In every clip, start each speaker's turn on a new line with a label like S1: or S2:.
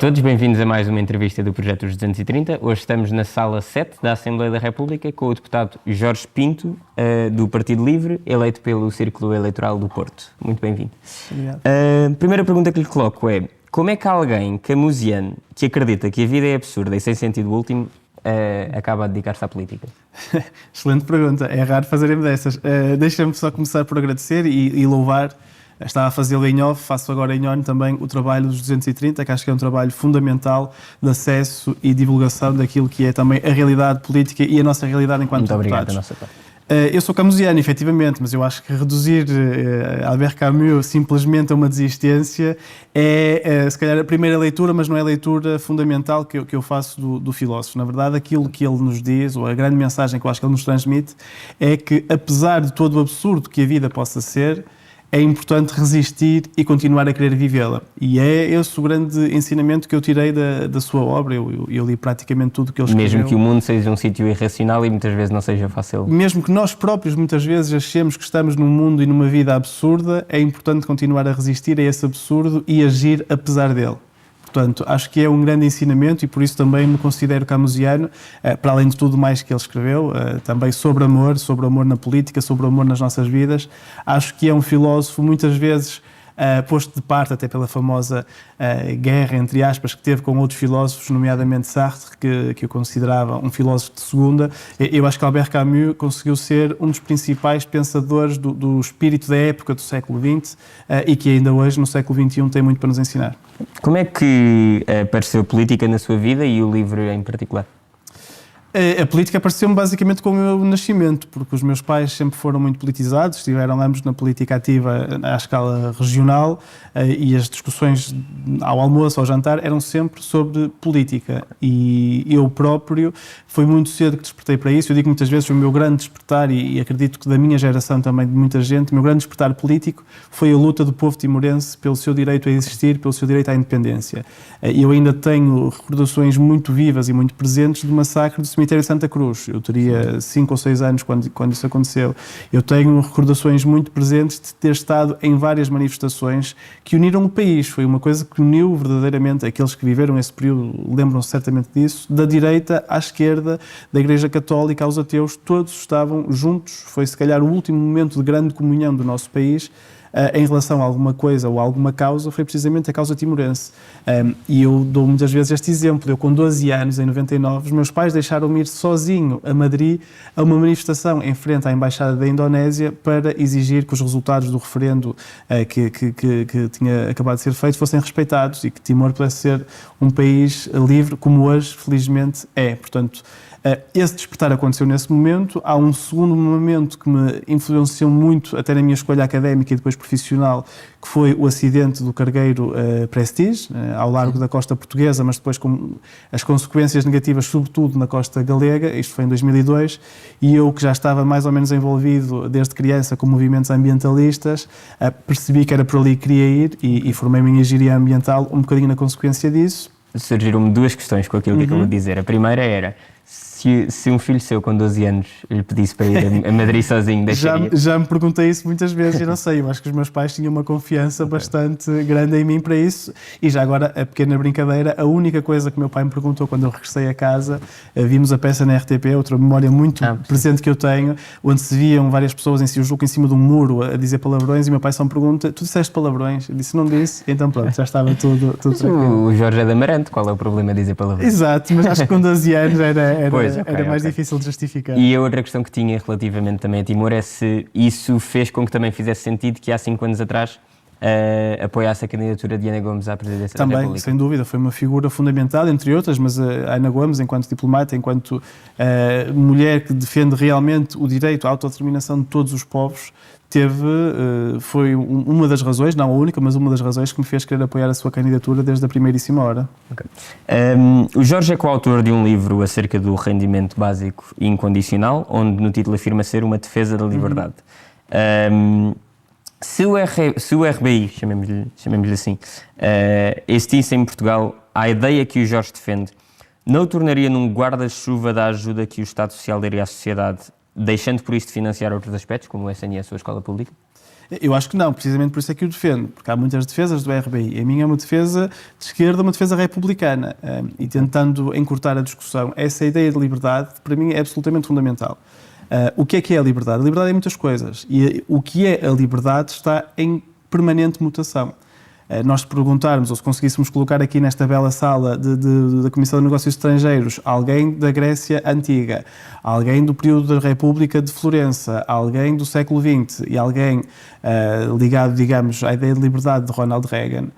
S1: Olá a todos, bem-vindos a mais uma entrevista do Projeto dos 230. Hoje estamos na Sala 7 da Assembleia da República com o deputado Jorge Pinto, do Partido Livre, eleito pelo Círculo Eleitoral do Porto. Muito bem-vindo.
S2: Obrigado.
S1: A primeira pergunta que lhe coloco é: como é que alguém camusiano que acredita que a vida é absurda e sem sentido último acaba a dedicar-se à política?
S2: Excelente pergunta, é raro fazerem dessas. Deixa-me só começar por agradecer e louvar. Estava a fazê-lo em off, faço agora em on também o trabalho dos 230, que acho que é um trabalho fundamental de acesso e divulgação daquilo que é também a realidade política e a nossa realidade enquanto
S1: Muito obrigado
S2: deputados.
S1: da nossa parte.
S2: Eu sou camusiano, efetivamente, mas eu acho que reduzir Albert Camus simplesmente a uma desistência é se calhar a primeira leitura, mas não é a leitura fundamental que eu faço do filósofo. Na verdade, aquilo que ele nos diz, ou a grande mensagem que eu acho que ele nos transmite, é que apesar de todo o absurdo que a vida possa ser, é importante resistir e continuar a querer vivê-la. E é esse o grande ensinamento que eu tirei da sua obra. Eu li praticamente tudo que ele escreveu.
S1: Mesmo que o mundo seja um sítio irracional e muitas vezes não seja fácil.
S2: Mesmo que nós próprios muitas vezes achemos que estamos num mundo e numa vida absurda, é importante continuar a resistir a esse absurdo e agir apesar dele. Portanto, acho que é um grande ensinamento e por isso também me considero camusiano, para além de tudo mais que ele escreveu, também sobre amor na política, sobre o amor nas nossas vidas. Acho que é um filósofo muitas vezes posto de parte até pela famosa guerra, entre aspas, que teve com outros filósofos, nomeadamente Sartre, que eu considerava um filósofo de segunda. Eu acho que Albert Camus conseguiu ser um dos principais pensadores do espírito da época do século XX e que ainda hoje, no século XXI, tem muito para nos ensinar.
S1: Como é que apareceu política na sua vida e o livro em particular?
S2: A política apareceu-me basicamente com o meu nascimento, porque os meus pais sempre foram muito politizados, estiveram ambos na política ativa à escala regional e as discussões ao almoço, ao jantar, eram sempre sobre política. E eu próprio, foi muito cedo que despertei para isso. Eu digo muitas vezes, o meu grande despertar, e acredito que da minha geração também, de muita gente, o meu grande despertar político foi a luta do povo timorense pelo seu direito a existir, pelo seu direito à independência. Eu ainda tenho recordações muito vivas e muito presentes do massacre do cemitério de Santa Cruz. Eu teria 5 ou 6 anos quando isso aconteceu. Eu tenho recordações muito presentes de ter estado em várias manifestações que uniram o país. Foi uma coisa que uniu verdadeiramente aqueles que viveram esse período, lembram-se certamente disso, da direita à esquerda, da Igreja Católica aos ateus, todos estavam juntos. Foi se calhar o último momento de grande comunhão do nosso país. Em relação a alguma coisa ou a alguma causa, foi precisamente a causa timorense. E eu dou muitas vezes este exemplo. Eu, com 12 anos, em 99, os meus pais deixaram-me ir sozinho a Madrid a uma manifestação em frente à Embaixada da Indonésia para exigir que os resultados do referendo que tinha acabado de ser feito fossem respeitados e que Timor pudesse ser um país livre, como hoje, felizmente, é. Portanto, esse despertar aconteceu nesse momento. Há um segundo momento que me influenciou muito, até na minha escolha académica e depois profissional, que foi o acidente do cargueiro Prestige, ao largo da costa portuguesa, mas depois com as consequências negativas, sobretudo na costa galega. Isto foi em 2002, e eu, que já estava mais ou menos envolvido desde criança com movimentos ambientalistas, percebi que era por ali que queria ir e formei-me em engenharia ambiental um bocadinho na consequência disso.
S1: Surgiram-me duas questões com aquilo que acabou de dizer. A primeira era: se um filho seu com 12 anos lhe pedisse para ir a Madrid sozinho, deixaria?
S2: Já me perguntei isso muitas vezes e não sei, eu acho que os meus pais tinham uma confiança bastante grande em mim para isso. E já agora, a pequena brincadeira, a única coisa que meu pai me perguntou quando eu regressei a casa, vimos a peça na RTP, outra memória muito presente que eu tenho, onde se viam várias pessoas em cima de um muro a dizer palavrões, e meu pai só me pergunta: tu disseste palavrões? Eu disse: não disse. Então pronto, já estava tudo tranquilo.
S1: O Jorge é de Amarante, qual é o problema de dizer palavrões?
S2: Exato, mas acho que com 12 anos era mais
S1: okay.
S2: difícil de justificar.
S1: E a outra questão que tinha relativamente também a Timor é se isso fez com que também fizesse sentido que há 5 anos atrás apoiasse a candidatura de Ana Gomes à presidência da República.
S2: Também, sem dúvida, foi uma figura fundamental, entre outras, mas a Ana Gomes, enquanto diplomata, enquanto mulher que defende realmente o direito à autodeterminação de todos os povos, foi uma das razões, não a única, mas uma das razões que me fez querer apoiar a sua candidatura desde a primeiríssima hora.
S1: Okay. O Jorge é coautor de um livro acerca do rendimento básico e incondicional, onde no título afirma ser uma defesa da liberdade. Se o RBI, chamemos-lhe assim, existisse em Portugal, a ideia que o Jorge defende não o tornaria num guarda-chuva da ajuda que o Estado Social daria à sociedade, deixando por isso de financiar outros aspectos, como o SNS ou a escola pública?
S2: Eu acho que não, precisamente por isso é que o defendo, porque há muitas defesas do RBI. A minha é uma defesa de esquerda, uma defesa republicana, e tentando encurtar a discussão, essa ideia de liberdade, para mim, é absolutamente fundamental. O que é a liberdade? A liberdade é muitas coisas, e o que é a liberdade está em permanente mutação. Nós perguntarmos, ou se conseguíssemos colocar aqui nesta bela sala da Comissão de Negócios Estrangeiros, alguém da Grécia Antiga, alguém do período da República de Florença, alguém do século XX e alguém ligado, digamos, à ideia de liberdade de Ronald Reagan,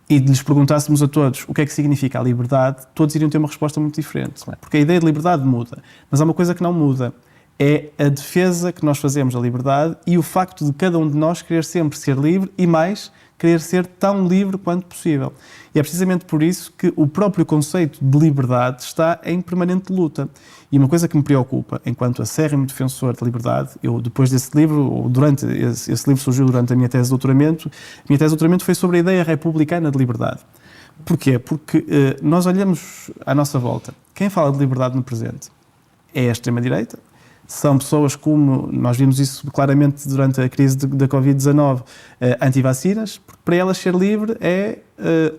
S2: e lhes perguntássemos a todos o que é que significa a liberdade, todos iriam ter uma resposta muito diferente. Porque a ideia de liberdade muda, mas há uma coisa que não muda. É a defesa que nós fazemos da liberdade e o facto de cada um de nós querer sempre ser livre e mais, querer ser tão livre quanto possível. E é precisamente por isso que o próprio conceito de liberdade está em permanente luta. E uma coisa que me preocupa, enquanto acérrimo defensor da liberdade, eu depois desse livro, ou durante, esse livro surgiu durante a minha tese de doutoramento, a minha tese de doutoramento foi sobre a ideia republicana de liberdade. Porquê? Porque nós olhamos à nossa volta. Quem fala de liberdade no presente é a extrema-direita. São pessoas como, nós vimos isso claramente durante a crise da Covid-19, anti-vacinas, porque para elas ser livre é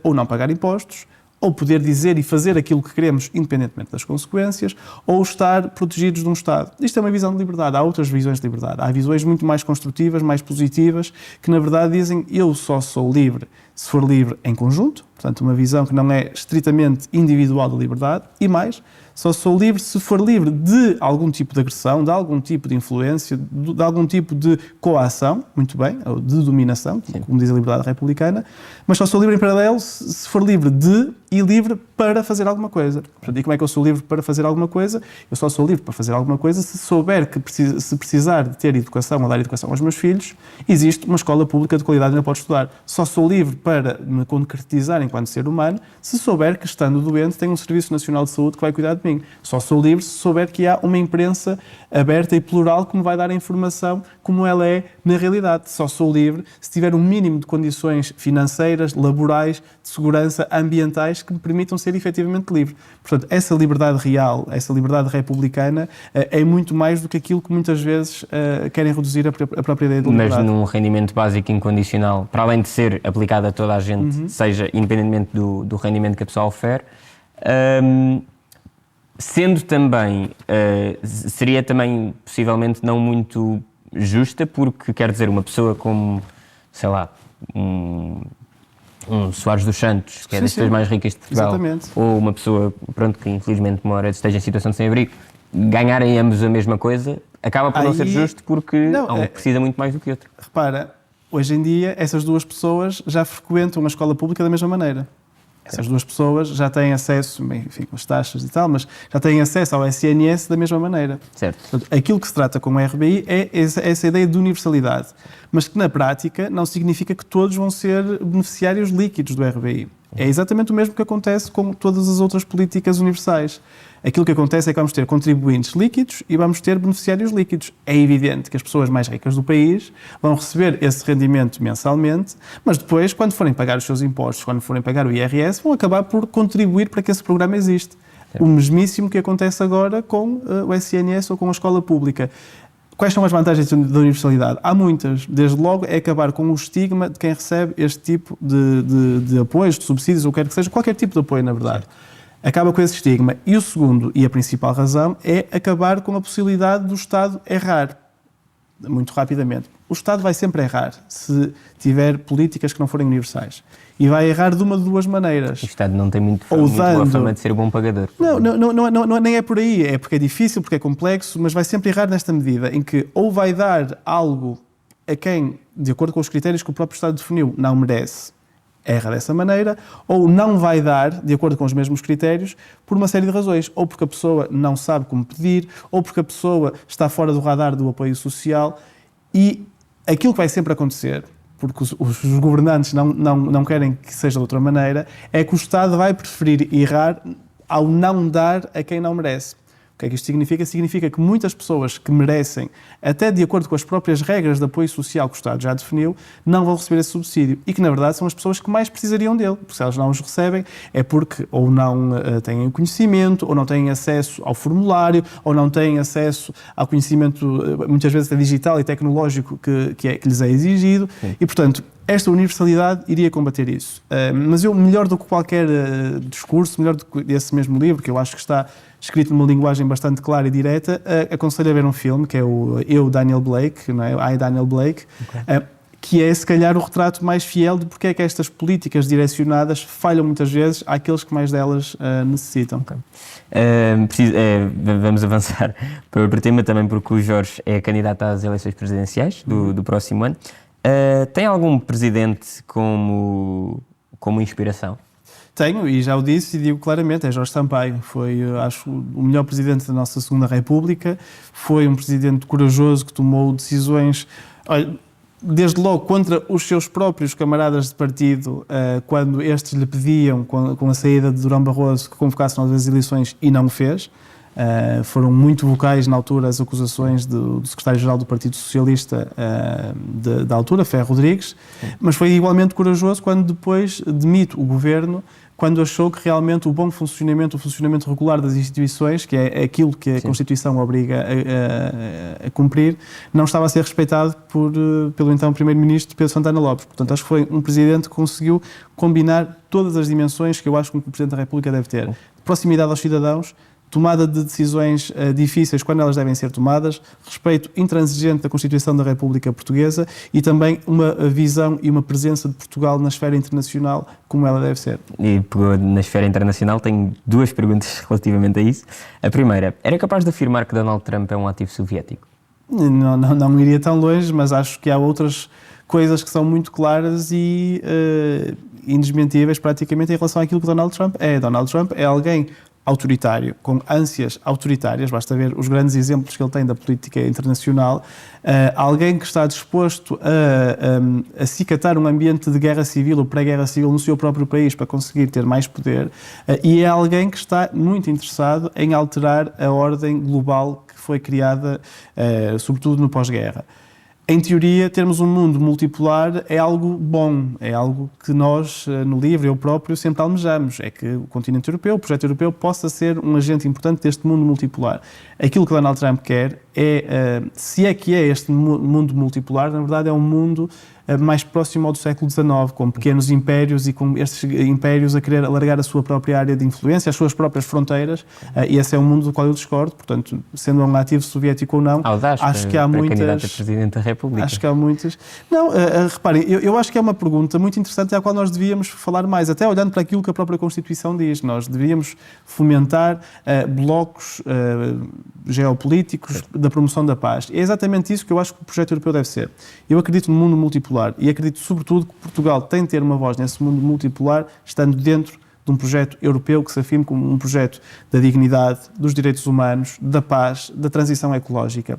S2: ou não pagar impostos, ou poder dizer e fazer aquilo que queremos independentemente das consequências, ou estar protegidos de um Estado. Isto é uma visão de liberdade. Há outras visões de liberdade. Há visões muito mais construtivas, mais positivas, que na verdade dizem eu só sou livre se for livre em conjunto, portanto uma visão que não é estritamente individual da liberdade, e mais, só sou livre se for livre de algum tipo de agressão, de algum tipo de influência, de algum tipo de coação, muito bem, ou de dominação, como diz a liberdade republicana, mas só sou livre em paralelo se for livre de e livre para fazer alguma coisa. Portanto, e como é que eu sou livre para fazer alguma coisa? Eu só sou livre para fazer alguma coisa se souber que se precisar de ter educação ou dar educação aos meus filhos, existe uma escola pública de qualidade onde eu posso estudar. Só sou livre para me concretizar enquanto ser humano se souber que, estando doente, tenho um Serviço Nacional de Saúde que vai cuidar de mim. Só sou livre se souber que há uma imprensa aberta e plural que me vai dar a informação como ela é na realidade. Só sou livre se tiver um mínimo de condições financeiras, laborais, de segurança, ambientais que me permitam ser efetivamente livre. Portanto, essa liberdade real, essa liberdade republicana é muito mais do que aquilo que muitas vezes querem reduzir a própria ideia de liberdade.
S1: Mas num rendimento básico incondicional, para além de ser aplicado a toda a gente, seja independentemente do rendimento que a pessoa ofere, sendo também, seria também possivelmente não muito justa, porque quer dizer, uma pessoa como, sei lá, um Soares dos Santos, que é das pessoas mais ricas de Portugal,
S2: exatamente,
S1: ou uma pessoa, pronto, que infelizmente esteja em situação de sem-abrigo, ganharem ambos a mesma coisa, acaba por não ser justo porque um precisa muito mais do que outro.
S2: Repara, hoje em dia essas duas pessoas já frequentam a escola pública da mesma maneira. Essas duas pessoas já têm acesso, enfim, com as taxas e tal, mas já têm acesso ao SNS da mesma maneira.
S1: Certo.
S2: Portanto, aquilo que se trata com o RBI é essa ideia de universalidade, mas que na prática não significa que todos vão ser beneficiários líquidos do RBI. É exatamente o mesmo que acontece com todas as outras políticas universais. Aquilo que acontece é que vamos ter contribuintes líquidos e vamos ter beneficiários líquidos. É evidente que as pessoas mais ricas do país vão receber esse rendimento mensalmente, mas depois, quando forem pagar os seus impostos, quando forem pagar o IRS, vão acabar por contribuir para que esse programa exista. O mesmíssimo que acontece agora com o SNS ou com a escola pública. Quais são as vantagens da universalidade? Há muitas. Desde logo é acabar com o estigma de quem recebe este tipo de apoios, de subsídios, ou quer que seja, qualquer tipo de apoio, na verdade. Acaba com esse estigma. E o segundo, e a principal razão, é acabar com a possibilidade do Estado errar. Muito rapidamente. O Estado vai sempre errar se tiver políticas que não forem universais. E vai errar de uma de duas maneiras.
S1: O Estado não tem muito boa fama de ser bom pagador.
S2: Não, nem é por aí. É porque é difícil, porque é complexo, mas vai sempre errar nesta medida em que ou vai dar algo a quem, de acordo com os critérios que o próprio Estado definiu, não merece, erra dessa maneira, ou não vai dar, de acordo com os mesmos critérios, por uma série de razões. Ou porque a pessoa não sabe como pedir, ou porque a pessoa está fora do radar do apoio social. E aquilo que vai sempre acontecer, porque os governantes não querem que seja de outra maneira, é que o Estado vai preferir errar ao não dar a quem não merece. O que é que isto significa? Significa que muitas pessoas que merecem, até de acordo com as próprias regras de apoio social que o Estado já definiu, não vão receber esse subsídio e que, na verdade, são as pessoas que mais precisariam dele, porque se elas não os recebem é porque ou não têm conhecimento, ou não têm acesso ao formulário, ou não têm acesso ao conhecimento, muitas vezes, digital e tecnológico que lhes é exigido. Sim. E, portanto, esta universalidade iria combater isso. Mas eu, melhor do que qualquer discurso, melhor do que esse mesmo livro, que eu acho que está escrito numa linguagem bastante clara e direta, aconselho a ver um filme, que é o Eu, Daniel Blake, não é? I, Daniel Blake, que é, se calhar, o retrato mais fiel de porque é que estas políticas direcionadas falham muitas vezes àqueles que mais delas necessitam.
S1: Okay. Vamos avançar para o tema também, porque o Jorge é candidato às eleições presidenciais do próximo ano. Tem algum presidente como inspiração?
S2: Tenho, e já o disse e digo claramente, é Jorge Sampaio. Foi, acho, o melhor presidente da nossa Segunda República. Foi um presidente corajoso que tomou decisões, olha, desde logo contra os seus próprios camaradas de partido, quando estes lhe pediam, com a saída de Durão Barroso, que convocasse novas eleições, e não o fez. Foram muito vocais na altura as acusações do secretário-geral do Partido Socialista da altura, Ferro Rodrigues, mas foi igualmente corajoso quando depois demite o governo, quando achou que realmente o bom funcionamento, o funcionamento regular das instituições, que é aquilo que a Constituição obriga a cumprir, não estava a ser respeitado pelo então Primeiro-Ministro Pedro Santana Lopes. Portanto, acho que foi um presidente que conseguiu combinar todas as dimensões que eu acho que um Presidente da República deve ter. Proximidade aos cidadãos, tomada de decisões difíceis quando elas devem ser tomadas, respeito intransigente da Constituição da República Portuguesa e também uma visão e uma presença de Portugal na esfera internacional como ela deve ser.
S1: E na esfera internacional tenho duas perguntas relativamente a isso. A primeira, era capaz de afirmar que Donald Trump é um ativo soviético?
S2: Não iria tão longe, mas acho que há outras coisas que são muito claras e indesmentíveis praticamente em relação àquilo que Donald Trump é. Donald Trump é alguém autoritário, com ânsias autoritárias, basta ver os grandes exemplos que ele tem da política internacional, alguém que está disposto a acicatar um ambiente de guerra civil ou pré-guerra civil no seu próprio país para conseguir ter mais poder, e é alguém que está muito interessado em alterar a ordem global que foi criada, sobretudo no pós-guerra. Em teoria, termos um mundo multipolar é algo bom, é algo que nós, no livro, eu próprio, sempre almejamos. É que o continente europeu, o projeto europeu, possa ser um agente importante deste mundo multipolar. Aquilo que Donald Trump quer é, se é que é este mundo multipolar, na verdade é um mundo mais próximo ao do século XIX, com pequenos impérios e com estes impérios a querer alargar a sua própria área de influência, as suas próprias fronteiras, e esse é um mundo do qual eu discordo. Portanto, sendo um ativo soviético ou não, acho que há muitas...
S1: candidato a Presidente da República.
S2: Acho que há muitas... Não, reparem, eu acho que é uma pergunta muito interessante e à qual nós devíamos falar mais, até olhando para aquilo que a própria Constituição diz. Nós devíamos fomentar blocos geopolíticos da promoção da paz. É exatamente isso que eu acho que o projeto europeu deve ser. Eu acredito no mundo multipolar e acredito, sobretudo, que Portugal tem de ter uma voz nesse mundo multipolar, estando dentro de um projeto europeu que se afirme como um projeto da dignidade, dos direitos humanos, da paz, da transição ecológica.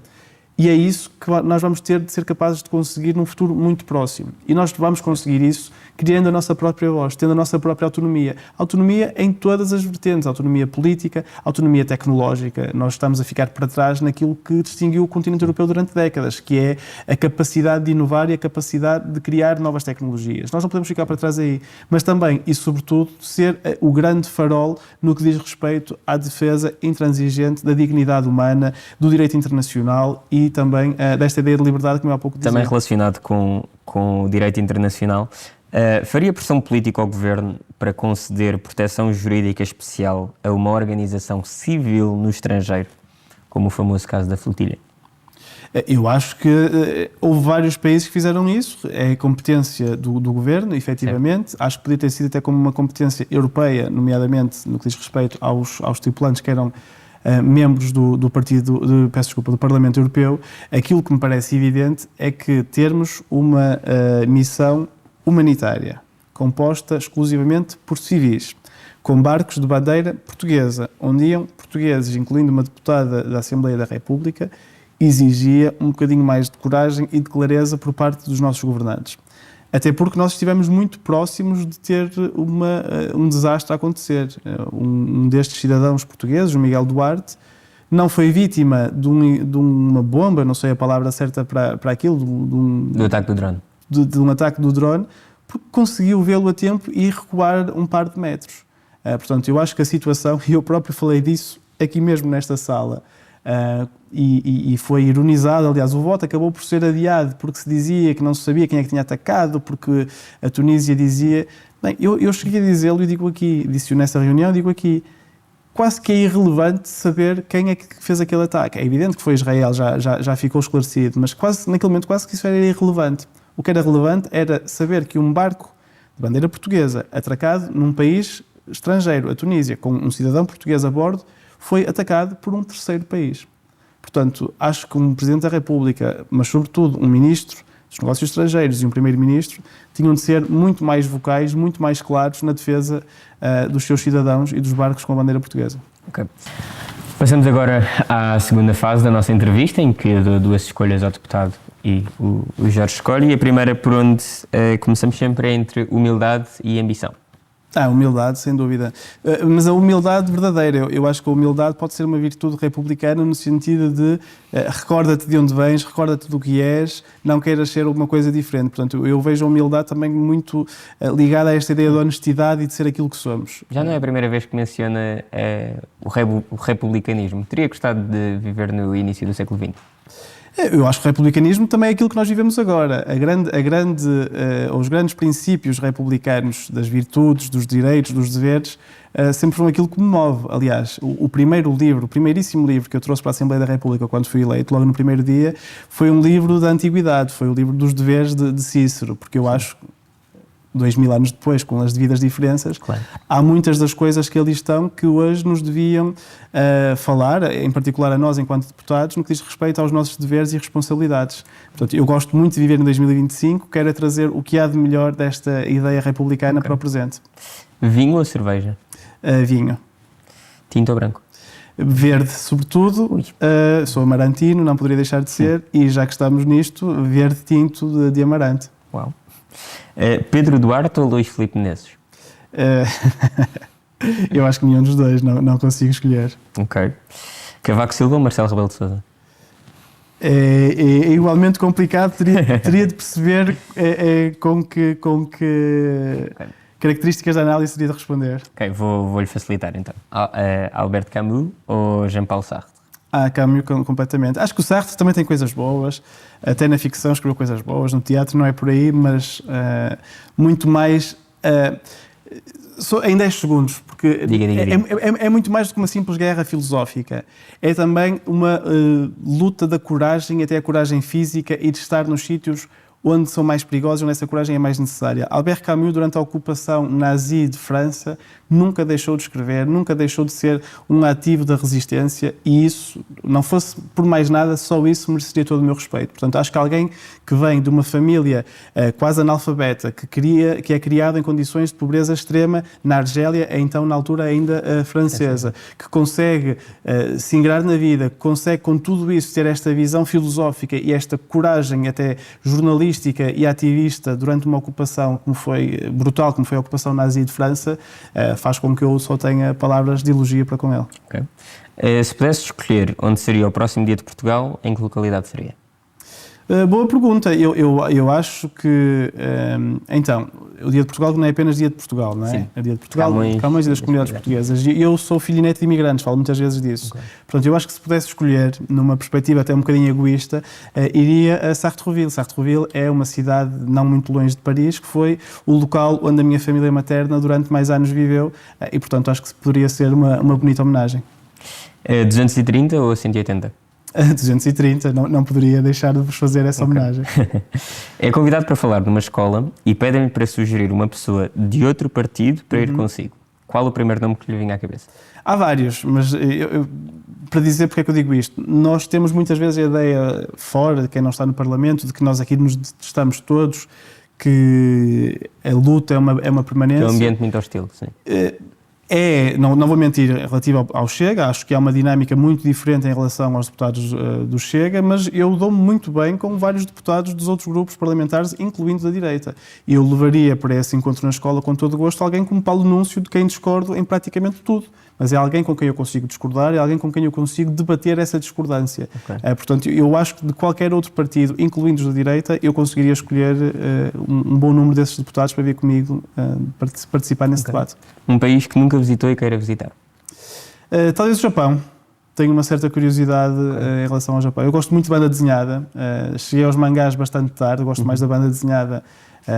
S2: E é isso que nós vamos ter de ser capazes de conseguir num futuro muito próximo. E nós vamos conseguir isso criando a nossa própria voz, tendo a nossa própria autonomia. Autonomia em todas as vertentes, autonomia política, autonomia tecnológica. Nós estamos a ficar para trás naquilo que distinguiu o continente europeu durante décadas, que é a capacidade de inovar e a capacidade de criar novas tecnologias. Nós não podemos ficar para trás aí, mas também e sobretudo ser o grande farol no que diz respeito à defesa intransigente da dignidade humana, do direito internacional e também desta ideia de liberdade que eu há pouco dizia.
S1: Também relacionado com o direito internacional, faria pressão política ao Governo para conceder proteção jurídica especial a uma organização civil no estrangeiro, como o famoso caso da Flotilha?
S2: Eu acho que houve vários países que fizeram isso, é competência do Governo, efetivamente. Certo. Acho que podia ter sido até como uma competência europeia, nomeadamente no que diz respeito aos tripulantes que eram membros do Parlamento Europeu. Aquilo que me parece evidente é que termos uma missão humanitária composta exclusivamente por civis, com barcos de bandeira portuguesa, onde iam portugueses, incluindo uma deputada da Assembleia da República, exigia um bocadinho mais de coragem e de clareza por parte dos nossos governantes. Até porque nós estivemos muito próximos de ter um desastre a acontecer. Um destes cidadãos portugueses, o Miguel Duarte, não foi vítima de uma bomba, não sei a palavra certa para aquilo,
S1: do ataque do drone.
S2: De um ataque do drone, porque conseguiu vê-lo a tempo e recuar um par de metros. Portanto, eu acho que a situação, e eu próprio falei disso aqui mesmo nesta sala, e foi ironizado, aliás, o voto acabou por ser adiado porque se dizia que não se sabia quem é que tinha atacado, porque a Tunísia dizia... Bem, eu cheguei a dizê-lo e digo aqui, disse-o nessa reunião, digo aqui, quase que é irrelevante saber quem é que fez aquele ataque. É evidente que foi Israel, já ficou esclarecido, mas naquele momento quase que isso era irrelevante. O que era relevante era saber que um barco de bandeira portuguesa atracado num país estrangeiro, a Tunísia, com um cidadão português a bordo, foi atacado por um terceiro país. Portanto, acho que um Presidente da República, mas sobretudo um Ministro dos Negócios Estrangeiros e um Primeiro-Ministro, tinham de ser muito mais vocais, muito mais claros na defesa dos seus cidadãos e dos barcos com a bandeira portuguesa.
S1: Ok. Passamos agora à segunda fase da nossa entrevista, em que eu dou duas escolhas ao deputado e o Jorge escolhe. E a primeira, por onde começamos sempre, é entre humildade e ambição.
S2: Humildade, sem dúvida. Mas a humildade verdadeira, eu acho que a humildade pode ser uma virtude republicana no sentido de recorda-te de onde vens, recorda-te do que és, não queiras ser uma coisa diferente. Portanto, eu vejo a humildade também muito ligada a esta ideia de honestidade e de ser aquilo que somos.
S1: Já não é a primeira vez que menciona o republicanismo. Teria gostado de viver no início do século XX?
S2: Eu acho que o republicanismo também é aquilo que nós vivemos agora. Os grandes princípios republicanos das virtudes, dos direitos, dos deveres, sempre foram aquilo que me move. Aliás, o primeiríssimo livro que eu trouxe para a Assembleia da República quando fui eleito, logo no primeiro dia, foi um livro da Antiguidade, foi o livro dos deveres de Cícero, porque eu acho... 2000 anos depois, com as devidas diferenças, claro, há muitas das coisas que ali estão que hoje nos deviam falar, em particular a nós enquanto deputados, no que diz respeito aos nossos deveres e responsabilidades. Portanto, eu gosto muito de viver em 2025, quero trazer o que há de melhor desta ideia republicana para o presente.
S1: Vinho ou cerveja?
S2: Vinho.
S1: Tinto ou branco?
S2: Verde, sobretudo. Sou amarantino, não poderia deixar de ser, e já que estamos nisto, verde tinto de amarante.
S1: Uau! Pedro Duarte ou Luís Filipe Menezes?
S2: Eu acho que nenhum dos dois, não consigo escolher.
S1: Ok. Cavaco Silva ou Marcelo Rebelo de Sousa?
S2: É igualmente complicado, teria de perceber com que características da análise teria de responder.
S1: Ok, vou-lhe facilitar então. Albert Camus ou Jean-Paul Sartre?
S2: Camus, completamente. Acho que o Sartre também tem coisas boas, até na ficção escreveu coisas boas, no teatro não é por aí, mas muito mais... em 10 segundos, porque
S1: diga.
S2: É muito mais do que uma simples guerra filosófica. É também uma luta da coragem, até a coragem física, e de estar nos sítios onde são mais perigosos, onde essa coragem é mais necessária. Albert Camus, durante a ocupação nazi de França, nunca deixou de escrever, nunca deixou de ser um ativo da resistência, e isso, não fosse por mais nada, só isso mereceria todo o meu respeito. Portanto, acho que alguém que vem de uma família quase analfabeta, que é criado em condições de pobreza extrema na Argélia, então na altura ainda francesa, que consegue se ingrar na vida, que consegue com tudo isso ter esta visão filosófica e esta coragem até jornalística e ativista durante uma ocupação brutal, como foi a ocupação nazi de França, faz com que eu só tenha palavras de elogio para com ele.
S1: Okay. Se pudesse escolher onde seria o próximo Dia de Portugal, em que localidade seria?
S2: Boa pergunta. Eu acho que, então, o Dia de Portugal não é apenas Dia de Portugal, não é?
S1: Sim.
S2: É Dia de Portugal, Camões e das comunidades portuguesas. E eu sou filho e neto de imigrantes, falo muitas vezes disso. Okay. Portanto, eu acho que se pudesse escolher, numa perspectiva até um bocadinho egoísta, iria a Sartrouville. Sartrouville é uma cidade não muito longe de Paris, que foi o local onde a minha família materna durante mais anos viveu, e, portanto, acho que poderia ser uma bonita homenagem.
S1: 230 ou 180?
S2: 230, não poderia deixar de vos fazer essa homenagem.
S1: É convidado para falar numa escola e pedem-lhe para sugerir uma pessoa de outro partido para ir consigo. Qual o primeiro nome que lhe vinha à cabeça? Há
S2: vários, mas para dizer porque é que eu digo isto, nós temos muitas vezes a ideia fora de quem não está no Parlamento, de que nós aqui nos detestamos todos, que a luta é uma permanência.
S1: É um ambiente muito hostil, sim.
S2: não vou mentir, relativo ao Chega, acho que há uma dinâmica muito diferente em relação aos deputados do Chega, mas eu dou-me muito bem com vários deputados dos outros grupos parlamentares, incluindo da direita. E eu levaria para esse encontro na escola, com todo o gosto, alguém como Paulo Núncio, de quem discordo em praticamente tudo. Mas é alguém com quem eu consigo discordar, é alguém com quem eu consigo debater essa discordância. Okay. Portanto, eu acho que de qualquer outro partido, incluindo os da direita, eu conseguiria escolher um bom número desses deputados para vir comigo participar nesse debate.
S1: Um país que nunca visitou e queira visitar?
S2: Talvez o Japão. Tenho uma certa curiosidade em relação ao Japão. Eu gosto muito de banda desenhada. Cheguei aos mangás bastante tarde, gosto mais da banda desenhada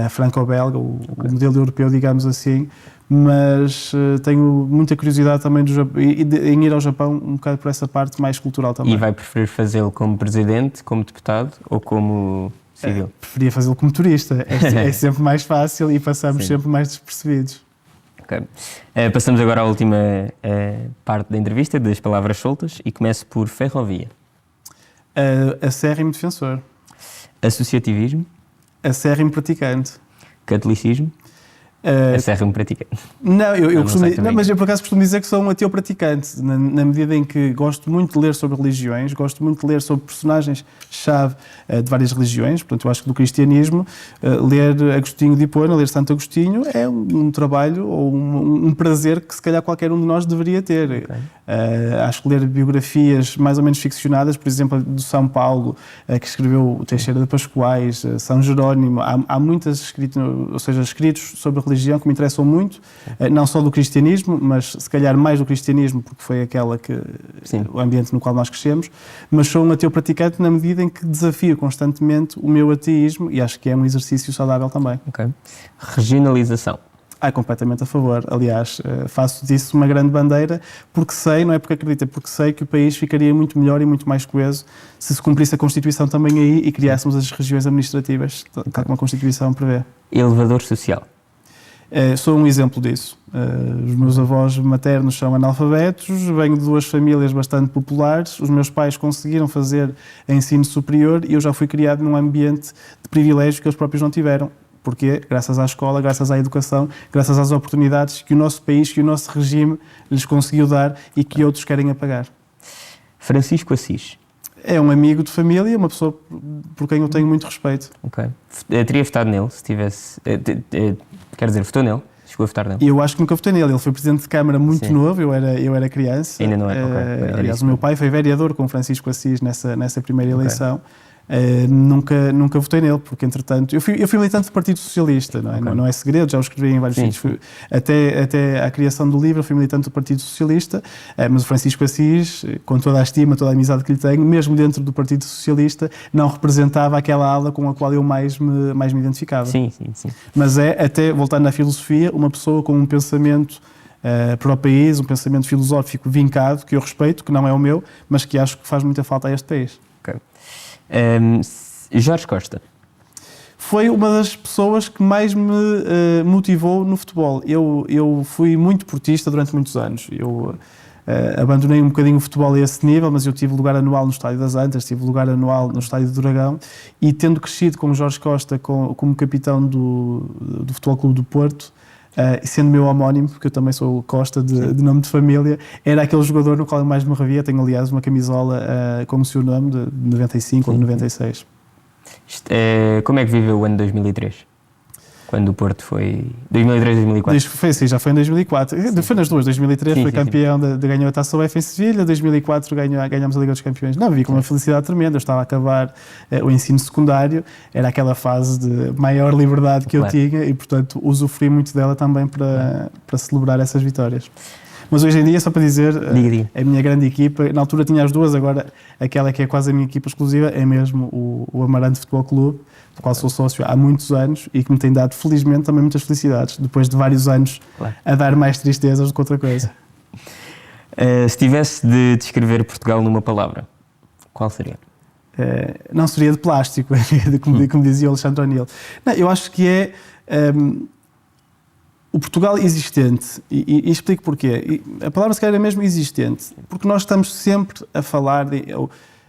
S2: franco-belga, o modelo europeu, digamos assim, mas tenho muita curiosidade também em ir ao Japão um bocado por essa parte mais cultural também.
S1: E vai preferir fazê-lo como presidente, como deputado ou como civil?
S2: Preferia fazê-lo como turista. É sempre mais fácil e passamos sempre mais despercebidos.
S1: Okay. Passamos agora à última parte da entrevista, das palavras soltas, e começo por ferrovia.
S2: Acérrimo defensor.
S1: Associativismo.
S2: Acérrimo praticante.
S1: Catolicismo. Acérrimo praticante.
S2: Mas eu por acaso costumo dizer que sou um ateu praticante, na medida em que gosto muito de ler sobre religiões, gosto muito de ler sobre personagens-chave de várias religiões. Portanto, eu acho que do cristianismo, ler Agostinho de Hipona, ler Santo Agostinho, é um trabalho ou um prazer que se calhar qualquer um de nós deveria ter. Okay. Acho que ler biografias mais ou menos ficcionadas, por exemplo, do São Paulo, que escreveu o Teixeira de Pascoais, São Jerónimo, há muitas escritos sobre a religião que me interessam muito, não só do cristianismo, mas se calhar mais do cristianismo, porque foi aquela o ambiente no qual nós crescemos, mas sou um ateu praticante na medida em que desafio constantemente o meu ateísmo e acho que é um exercício saudável também.
S1: Okay. Regionalização.
S2: Completamente a favor. Aliás, faço disso uma grande bandeira, porque sei, não é porque acredito, é porque sei que o país ficaria muito melhor e muito mais coeso se cumprisse a Constituição também aí e criássemos as regiões administrativas, tal como a Constituição prevê.
S1: Elevador social.
S2: Sou um exemplo disso. Os meus avós maternos são analfabetos, venho de duas famílias bastante populares, os meus pais conseguiram fazer ensino superior e eu já fui criado num ambiente de privilégio que eles próprios não tiveram. Porquê? Graças à escola, graças à educação, graças às oportunidades que o nosso país, que o nosso regime lhes conseguiu dar e que outros querem apagar.
S1: Francisco Assis.
S2: É um amigo de família, uma pessoa por quem eu tenho muito respeito.
S1: Ok. Teria votado nele se tivesse... Quer dizer, votou nele? Chegou a votar nele?
S2: Eu acho que nunca votei nele. Ele foi presidente de Câmara muito novo, eu era criança.
S1: Ainda não é? Okay.
S2: Aliás, o meu pai foi vereador com Francisco Assis nessa primeira eleição. Nunca votei nele, porque entretanto eu fui militante do Partido Socialista, não é? Okay. Não é segredo, já o escrevi em vários sítios. Até à criação do livro eu fui militante do Partido Socialista, mas o Francisco Assis, com toda a estima, toda a amizade que lhe tenho, mesmo dentro do Partido Socialista, não representava aquela ala com a qual eu mais me identificava.
S1: Sim.
S2: Mas até voltando à filosofia, uma pessoa com um pensamento para o país, um pensamento filosófico vincado, que eu respeito, que não é o meu, mas que acho que faz muita falta a este país.
S1: Okay. Jorge Costa.
S2: Foi uma das pessoas que mais me motivou no futebol. Eu fui muito portista durante muitos anos. Eu abandonei um bocadinho o futebol a esse nível, mas eu tive lugar anual no Estádio das Antas, tive lugar anual no Estádio do Dragão e tendo crescido com o Jorge Costa como capitão do Futebol Clube do Porto, sendo meu homónimo, porque eu também sou Costa de nome de família, era aquele jogador no qual eu mais me revia. Tenho, aliás, uma camisola com o seu nome de 95 ou de 96.
S1: Como é que viveu o ano 2003? Quando o Porto foi... 2003, 2004?
S2: Já foi em 2004. Foi nas duas. 2003 foi campeão, ganhou a Taça UEFA em Sevilha. 2004 ganhámos a Liga dos Campeões. Não, vi com uma felicidade tremenda. Eu estava a acabar o ensino secundário. Era aquela fase de maior liberdade que eu tinha e, portanto, usufruí muito dela também para celebrar essas vitórias. Mas hoje em dia, só para dizer, a minha grande equipa, na altura tinha as duas, agora aquela que é quase a minha equipa exclusiva é mesmo o Amarante Futebol Clube, do qual sou sócio há muitos anos e que me tem dado, felizmente, também muitas felicidades, depois de vários anos a dar mais tristezas do que outra coisa.
S1: Se tivesse de descrever Portugal numa palavra, qual seria?
S2: Não seria de plástico, como dizia o Alexandre O'Neill. Não, eu acho que é... o Portugal existente, e explico porquê. A palavra se calhar é mesmo existente, porque nós estamos sempre a falar,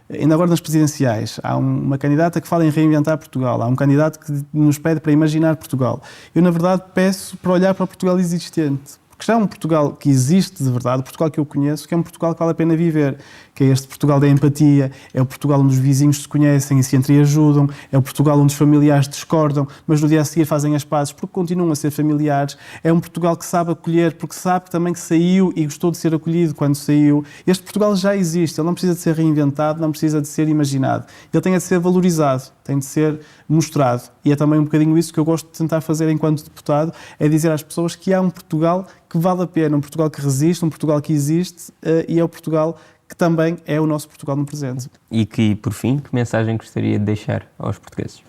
S2: ainda agora nas presidenciais, há uma candidata que fala em reinventar Portugal, há um candidato que nos pede para imaginar Portugal. Eu, na verdade, peço para olhar para o Portugal existente, porque já é um Portugal que existe de verdade, o Portugal que eu conheço, que é um Portugal que vale a pena viver, que é este Portugal da empatia, é o Portugal onde os vizinhos se conhecem e se entreajudam, é o Portugal onde os familiares discordam, mas no dia a seguir fazem as pazes porque continuam a ser familiares, é um Portugal que sabe acolher porque sabe também que saiu e gostou de ser acolhido quando saiu. Este Portugal já existe, ele não precisa de ser reinventado, não precisa de ser imaginado, ele tem de ser valorizado, tem de ser mostrado, e é também um bocadinho isso que eu gosto de tentar fazer enquanto deputado, é dizer às pessoas que há um Portugal que vale a pena, um Portugal que resiste, um Portugal que existe, e é o Portugal que também é o nosso Portugal no presente.
S1: E que, por fim, que mensagem gostaria de deixar aos portugueses?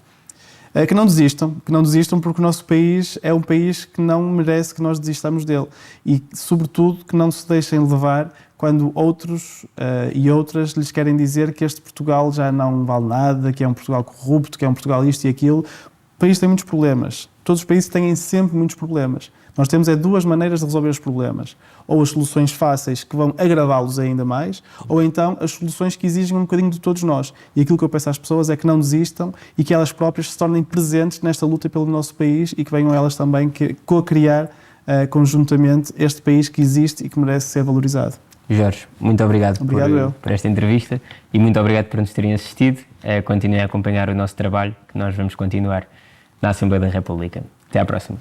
S2: Que não desistam porque o nosso país é um país que não merece que nós desistamos dele e, sobretudo, que não se deixem levar quando outros e outras lhes querem dizer que este Portugal já não vale nada, que é um Portugal corrupto, que é um Portugal isto e aquilo. O país tem muitos problemas. Todos os países têm sempre muitos problemas. Nós temos duas maneiras de resolver os problemas. Ou as soluções fáceis que vão agravá-los ainda mais, ou então as soluções que exigem um bocadinho de todos nós. E aquilo que eu peço às pessoas é que não desistam e que elas próprias se tornem presentes nesta luta pelo nosso país e que venham elas também co-criar conjuntamente este país que existe e que merece ser valorizado.
S1: Jorge, muito obrigado por esta entrevista e muito obrigado por nos terem assistido. Continuem a acompanhar o nosso trabalho, que nós vamos continuar na Assembleia da República. Até à próxima.